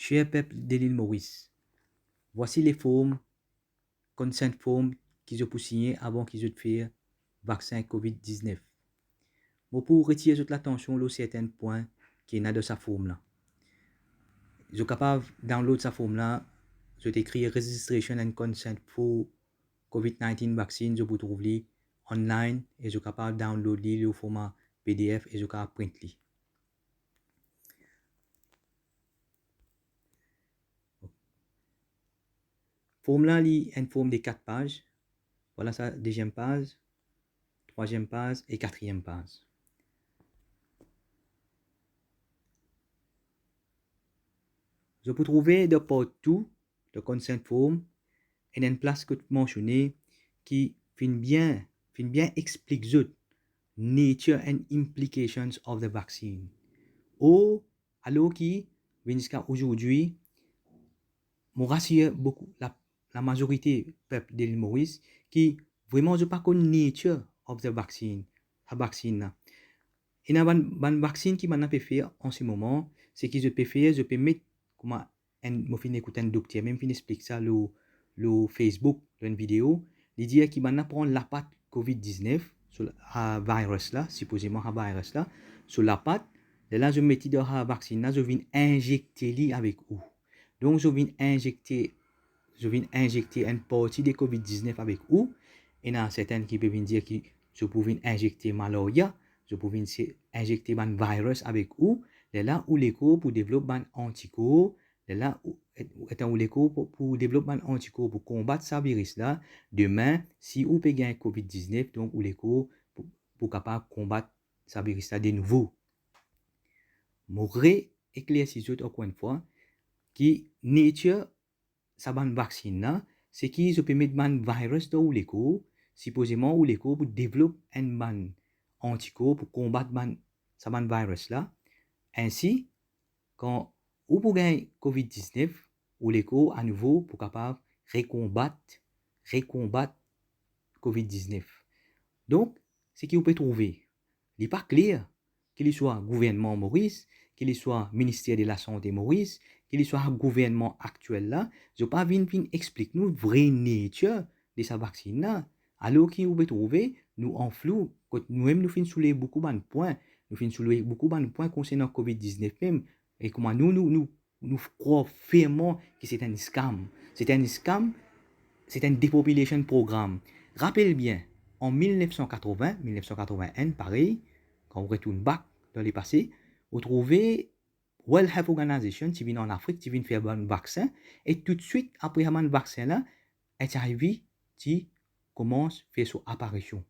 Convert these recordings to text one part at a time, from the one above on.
Cher peuple de l'île Maurice, voici les formes, consent forms qu'ils ont signé avant qu'ils aient fait vaccin COVID-19. Bon, pour retirer toute l'attention sur certains points qui est de sa forme là. Ils sont capables de download sa forme là, je écrit registration and consent for COVID-19 vaccine, je vous trouve online et je suis capable de downloader le format PDF et je suis capable de printer. Forme là, il une forme de 4 pages. Voilà ça, deuxième page, troisième page et quatrième page. Je peux trouver de partout le consent form et une place que tu mentionnes qui bien explique the nature and implications of the vaccine. Ou alors qui jusqu'à aujourd'hui, m'ont rassuré beaucoup la majorité peuple de l'île Maurice qui vraiment je pas connaît nature of the vaccine, la vaccine là. Et dans ban vaccine qui m'en a fait en ce moment, c'est que je peux mettre comment me fin écouter un docteur même fin explique ça le Facebook dans une vidéo, il dit qu'il m'en apprend la patte COVID-19 sur le virus là, supposément un virus là, sur la patte, et là je mettais dans la vaccine là, je viens injecter avec où. Donc je viens injecter une partie de COVID-19 avec où, et il y a certains qui peuvent dire que je pouvais injecter malaria, je pouvais injecter un virus avec où, et là où les corps pour développer un anticorps, et là où les corps pour développer un anticorps pour combattre ce virus là, demain si vous pouvez gagner COVID-19, donc où les corps pour capable combattre ce virus là de nouveau. Je éclaircis encore une fois qui nature ça ban vaccine là, c'est qu'ils se permettent un virus dans les corps, supposément où les corps pour développer un anticorps pour combattre ça ban virus là. Ainsi, quand vous pour gagner COVID-19, ou les corps à nouveau pour capable recombattre COVID-19. Donc, ce que vous pouvez trouver, il n'est pas clair qu'il soit gouvernement Maurice, qu'il soit ministère de la Santé Maurice, qu'il soit gouvernement actuel là, je ne pas venir expliquer nous vraie nature de sa vaccine là. Alors qu'il vous pouvez trouver, nous en flou, nous-mêmes nous finissons soulever beaucoup de points, nous finissons soulever beaucoup de points concernant COVID-19 même, et comment nous croyons fermement que c'est un scam. C'est un scam, c'est un depopulation programme. Rappelez bien, en 1980-1981, pareil, quand on retourne back dans le passé, vous trouvez World Health Organization qui vient en Afrique, qui vient faire un vaccin, et tout de suite, après un vaccin là, HIV qui commence à faire son apparition.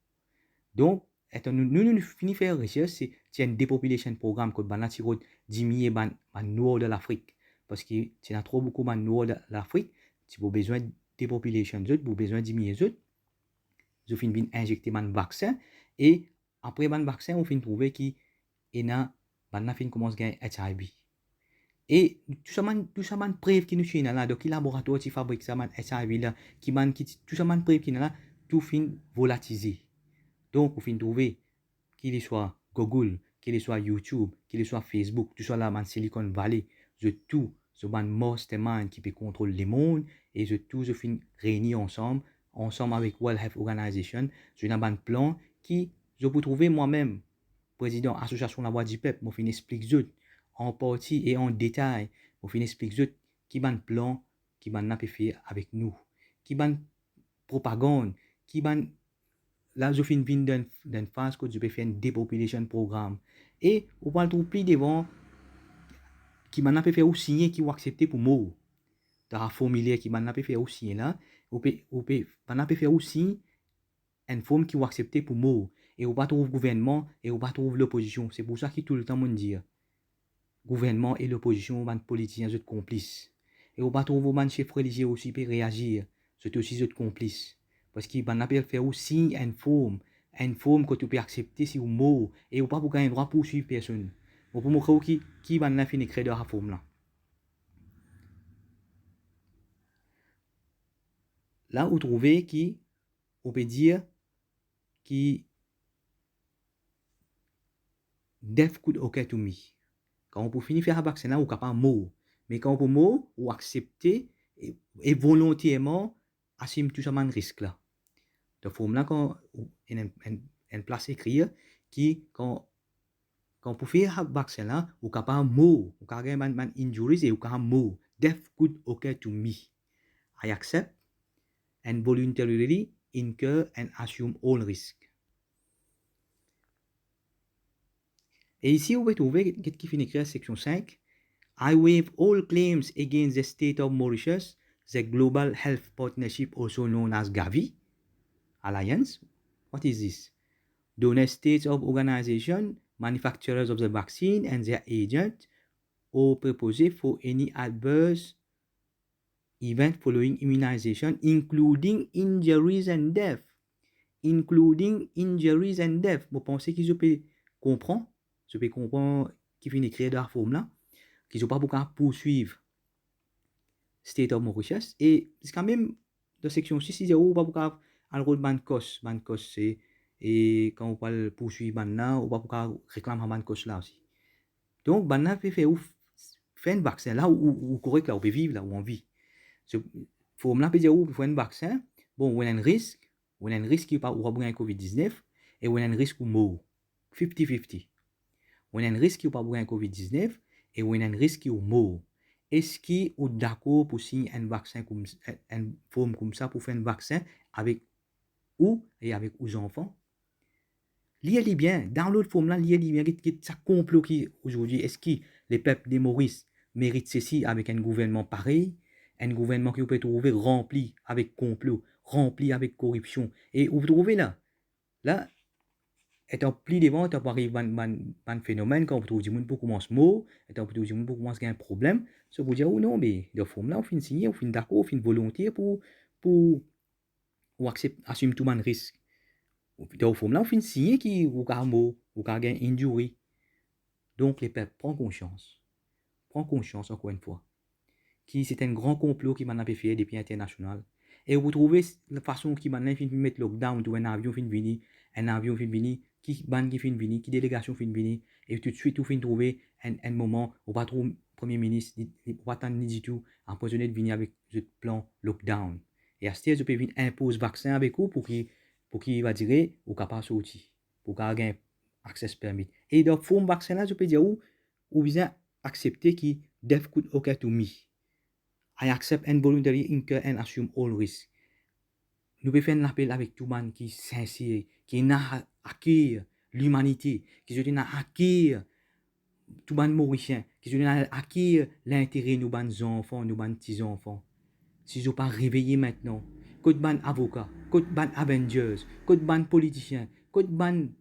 Donc, nous finissons faire recherche, c'est un depopulation programme que nous avons diminué le nord de l'Afrique. Parce que tu as trop beaucoup de nord de l'Afrique, tu as besoin de depopulation, tu as besoin de diminuer. Je finis injecter un vaccin, et après le vaccin, on finit trouver qu'il y a un commence à gagner HIV. Et tout ça, preuve qui nous chine là, donc le laboratoire qui fabrique ça, HIV là, tout ça, preuve qui là, tout fin volatilisé. Donc, vous finissez trouver qu'il soit Google, qu'il soit YouTube, qu'il soit Facebook, tout ça là, dans Silicon Valley, tout, ce mastermind qui peut contrôler le monde, et tout, je finis réunir ensemble avec World Health Organization, je n'ai un plan qui, je peux trouver moi-même, président association La Voix du Peuple, je finis expliquer en partie et en détail, je finis expliquer qui est un plan qui va fait avec nous, qui est une propagande, qui est là je finis d'une phase que je peux faire un depopulation programme, et on va le trouver plus devant qui m'a fait aussi qui va accepter pour mort dans un formulaire qui m'a fait aussi là, on peut faire aussi une forme qui va accepter pour mort, et on va trouver le gouvernement et on va trouver l'opposition. C'est pour ça que tout le temps on dit gouvernement et l'opposition vont politiciens sont complices, et on va trouver un chef religieux aussi peut réagir, c'est aussi sont complices, parce qu'il va faire aussi une forme que tu peux accepter si vous mort, et on pas pour gagner droit pour poursuivre personne. On peut montrer qui va finir créer de la forme là. Là, vous trouvez qui, on peut dire, qui death could occur to me. Quand on peut finir faire un vaccin là, on est capable de mourir. Mais quand pour moi, ou accepter et volontairement assumer tout ça man risque là. De forme là quand une place écrite qui quand pour faire vaccin là, ou capable mot, ou capable man injuries et ou capable mot. Death could occur to me. I accept and voluntarily incur and assume all risk. Et ici, vous pouvez trouver ce qui finit écrire section 5. I waive all claims against the state of Mauritius, the Global Health Partnership, also known as Gavi Alliance. What is this? Donor states of organization, manufacturers of the vaccine and their agent, or proposed for any adverse event following immunization, including injuries and death. Including injuries and death. Vous pensez qu'ils peuvent comprendre? Je peux comprendre qui finit écrire dans la forme là, qu'ils n'ont pas beaucoup à poursuivre State of Mauritius. Et c'est quand même, dans la section 6, il y a pas beaucoup à le rôle de cause. C'est, et quand on parle poursuivre Banna, on va beaucoup réclamer ban cause là aussi. Donc, Banna peut faire un vaccin là où correct là, on peut vivre là où on vit. Ce forme là peut dire où pour faire un vaccin, bon, on a un risque qui va avoir un COVID-19 et on a un risque où mort. 50-50. On a un risque qui va avoir un COVID-19 et on a un risque qui est mort. Est-ce qu'il est d'accord pour signer un vaccin comme une forme comme ça pour faire un vaccin avec ou et avec aux enfants? Liez-les bien. Dans l'autre forme là, liez-les bien. Ça complot qui aujourd'hui, est-ce que les peuples des Maurice méritent ceci avec un gouvernement pareil? Un gouvernement qui peut trouver rempli avec complot, rempli avec corruption. Et vous trouvez là, étant plus devant, étant pas arrivé un phénomène, quand vous trouvez du monde pour commencer mot, étant vous trouvez du monde pour commencer un problème, ça vous dire, oh non, mais de forme là, on finit signer, on finit d'accord, on finit volontiers pour accepter, assumer tout le risque. De forme là, on finit signer qui, ou car mot, ou car gain injury. Donc, les peuples, prends conscience encore une fois. Qui c'est un grand complot qui m'a fait depuis international. Et vous trouvez la façon qui m'a fait mettre lockdown où un avion fin venir, qui ban qui fin venir, qui délégation fin venir, et tout de suite tout fin trouver un moment où pas trop premier ministre, pas tant ni du tout empoisonné de venir avec ce plan lockdown. Et à ce stade, je peux venir imposer vaccin avec vous pour qu'il va dire ou capable sortir, pour qu'il ait accès permis. Et dans forme vaccin là, je peux dire ou bien accepter qui death could occur to me. I accept and voluntarily incur and assume all risk. Nous pouvons faire un appel avec tout le monde qui est sincère, qui n'a acquis l'humanité, qui n'a acquis tout le monde mauricien, qui n'a acquis l'intérêt de nos enfants, de nos petits-enfants. Si je ne pas réveiller maintenant, que de avocats, que de Avengers, que de politiciens, que de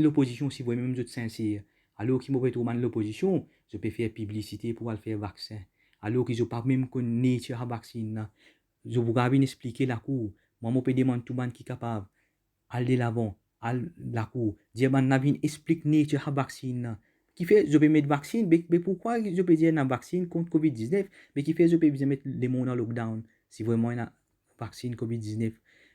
l'opposition, si vous même êtes sincère. Alors qu'il m'aurait trouvé l'opposition, je peux faire publicité pour faire vaccin. Alors qu'ils n'ont pas même connaître la vaccine. Je vous ai expliqué la cour. Moi, je peux demander tout le monde qui est capable d'aller l'avant, à la cour. Dire, je explique nature la vaccine. Qui fait, je peux mettre vaccine, mais pourquoi je peux dire la vaccine contre COVID-19, mais qui fait, je peux mettre les mondes en lockdown, si vraiment il y a vaccine COVID-19.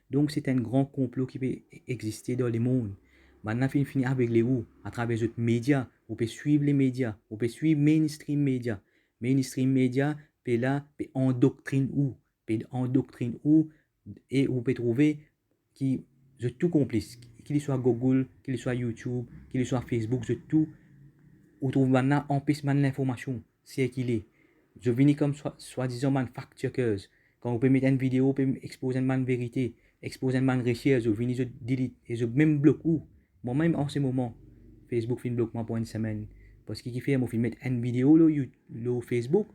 Donc, c'est un grand complot qui peut exister dans le monde. Maintenant, il finit avec les où, à travers les médias, on peut suivre les médias, on peut suivre mainstream médias. Mainstream médias, puis là, puis endoctrine où, et vous pouvez trouver qui, je tout complice, qu'il soit Google, qu'il soit YouTube, qu'il soit Facebook, je tout, vous trouvez maintenant, empêche l'information, c'est qu'il est. Je viens comme soi-disant fact-checkers. Quand vous pouvez mettre une vidéo, vous pouvez exposer une vérité, exposer une recherche, je viens, je delete, et je même bloque où. Moi-même, en ce moment, Facebook fait bloque moi pour une semaine. Parce qu'il fait, moi, je mettre une vidéo sur Facebook,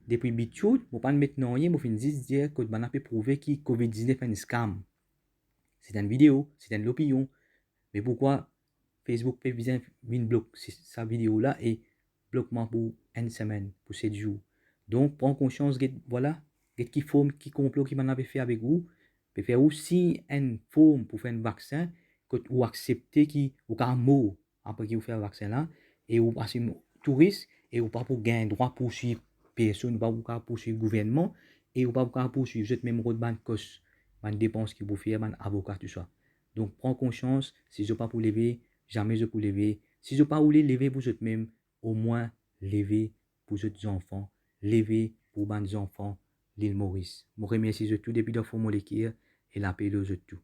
depuis BitChute, je ne pas mettre non rien, je vais juste dire que je peux prouver que COVID-19 est un scam. C'est une vidéo, c'est une opinion. Mais pourquoi Facebook peut bien bloquer sa vidéo là et bloque moi pour une semaine, pour 7 jours. Donc, prends conscience, voilà, qui forme, qui complot qui m'en avait fait avec vous, peut faire aussi une forme pour faire un vaccin, ou accepter qui, ou qu'un mot après qu'il vous fait un vaccin là, et ou passer tout risque, et ou pas pour gagner droit pour poursuivre personne, ou pas pour poursuivre le gouvernement, et ou pas pour poursuivre cette même route, ban cost, ban dépense qui vous fait, ban avocat, tout ça. Donc, prends conscience, si je ne pas pour lever, jamais je peux lever. Si je ne pas voulez lever pour vous même, au moins lever pour les enfants, lever pour les enfants, l'île Maurice. Je remercie tout depuis de mon équipe et l'appel aux tout.